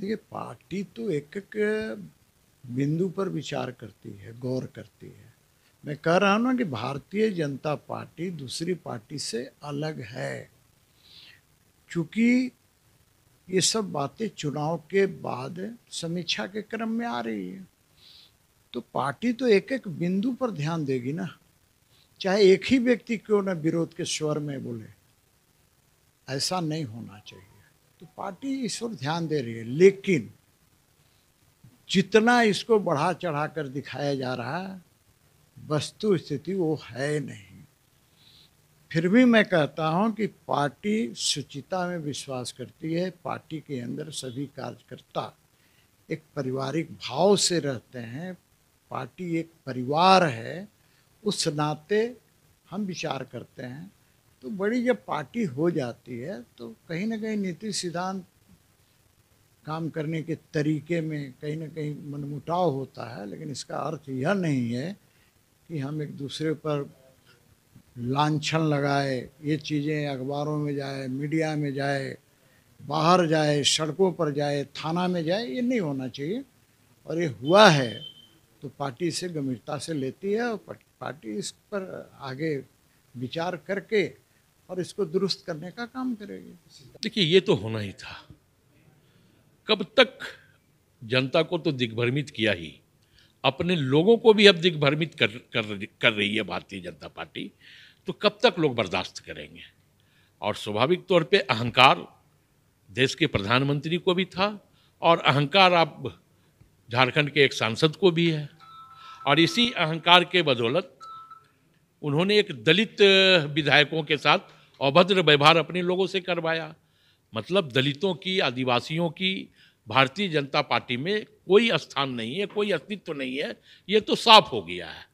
देखिए, पार्टी तो एक एक बिंदु पर विचार करती है, गौर करती है। मैं कह रहा हूं ना कि भारतीय जनता पार्टी दूसरी पार्टी से अलग है, क्योंकि ये सब बातें चुनाव के बाद समीक्षा के क्रम में आ रही है। तो पार्टी तो एक एक बिंदु पर ध्यान देगी ना, चाहे एक ही व्यक्ति क्यों न विरोध के स्वर में बोले, ऐसा नहीं होना चाहिए। तो पार्टी इस ओर ध्यान दे रही है, लेकिन जितना इसको बढ़ा चढ़ा कर दिखाया जा रहा है, वस्तु स्थिति वो है नहीं। फिर भी मैं कहता हूं कि पार्टी शुचिता में विश्वास करती है। पार्टी के अंदर सभी कार्यकर्ता एक पारिवारिक भाव से रहते हैं। पार्टी एक परिवार है, उस नाते हम विचार करते हैं। तो बड़ी जब पार्टी हो जाती है तो कहीं ना कहीं नीति सिद्धांत, काम करने के तरीके में कहीं ना कहीं मनमुटाव होता है, लेकिन इसका अर्थ यह नहीं है कि हम एक दूसरे पर लांछन लगाए, ये चीज़ें अखबारों में जाए, मीडिया में जाए, बाहर जाए, सड़कों पर जाए, थाना में जाए, ये नहीं होना चाहिए। और ये हुआ है तो पार्टी इसे गंभीरता से लेती है और पार्टी इस पर आगे विचार करके और इसको दुरुस्त करने का काम करेगी। देखिए, ये तो होना ही था। कब तक जनता को तो दिग्भ्रमित किया ही, अपने लोगों को भी अब दिग्भ्रमित कर रही है भारतीय जनता पार्टी। तो कब तक लोग बर्दाश्त करेंगे? और स्वाभाविक तौर पे अहंकार देश के प्रधानमंत्री को भी था, और अहंकार अब झारखंड के एक सांसद को भी है। और इसी अहंकार के बदौलत उन्होंने एक दलित विधायकों के साथ अभद्र व्यवहार अपने लोगों से करवाया। मतलब दलितों की, आदिवासियों की भारतीय जनता पार्टी में कोई स्थान नहीं है, कोई अस्तित्व नहीं है। ये तो साफ हो गया है।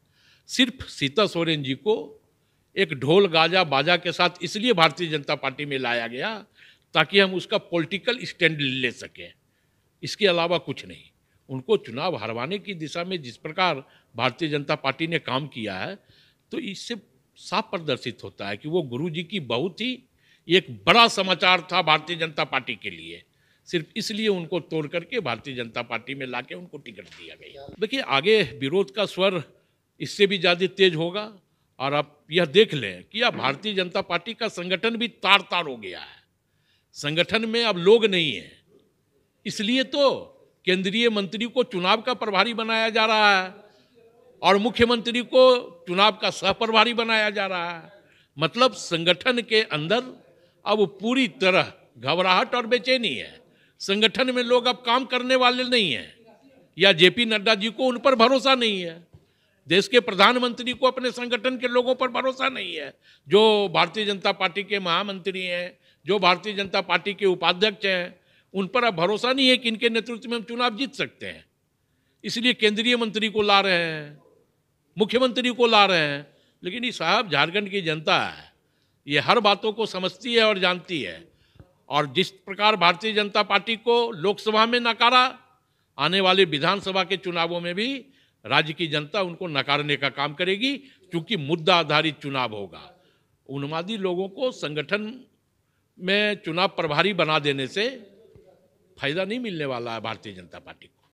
सिर्फ सीता सोरेन जी को एक ढोल गाजा बाजा के साथ इसलिए भारतीय जनता पार्टी में लाया गया ताकि हम उसका पॉलिटिकल स्टैंड ले सकें, इसके अलावा कुछ नहीं। उनको चुनाव हरवाने की दिशा में जिस प्रकार भारतीय जनता पार्टी ने काम किया है, तो इससे साफ प्रदर्शित होता है कि वो गुरु जी की बहुत ही एक बड़ा समाचार था भारतीय जनता पार्टी के लिए। सिर्फ इसलिए उनको तोड़ करके भारतीय जनता पार्टी में लाके उनको टिकट दिया गया। देखिए, आगे विरोध का स्वर इससे भी ज़्यादा तेज होगा। और आप यह देख लें कि अब भारतीय जनता पार्टी का संगठन भी तार तार हो गया है। संगठन में अब लोग नहीं है, इसलिए तो केंद्रीय मंत्री को चुनाव का प्रभारी बनाया जा रहा है और मुख्यमंत्री को चुनाव का सह प्रभारी बनाया जा रहा है। मतलब संगठन के अंदर अब पूरी तरह घबराहट और बेचैनी है। संगठन में लोग अब काम करने वाले नहीं हैं, या जेपी नड्डा जी को उन पर भरोसा नहीं है। देश के प्रधानमंत्री को अपने संगठन के लोगों पर भरोसा नहीं है। जो भारतीय जनता पार्टी के महामंत्री हैं, जो भारतीय जनता पार्टी के उपाध्यक्ष हैं, उन पर अब भरोसा नहीं है कि इनके नेतृत्व में हम चुनाव जीत सकते हैं। इसलिए केंद्रीय मंत्री को ला रहे हैं, मुख्यमंत्री को ला रहे हैं। लेकिन ये साहब, झारखंड की जनता है, ये हर बातों को समझती है और जानती है। और जिस प्रकार भारतीय जनता पार्टी को लोकसभा में नकारा, आने वाले विधानसभा के चुनावों में भी राज्य की जनता उनको नकारने का काम करेगी, क्योंकि मुद्दा आधारित चुनाव होगा। उन्मादी लोगों को संगठन में चुनाव प्रभारी बना देने से फायदा नहीं मिलने वाला है भारतीय जनता पार्टी को।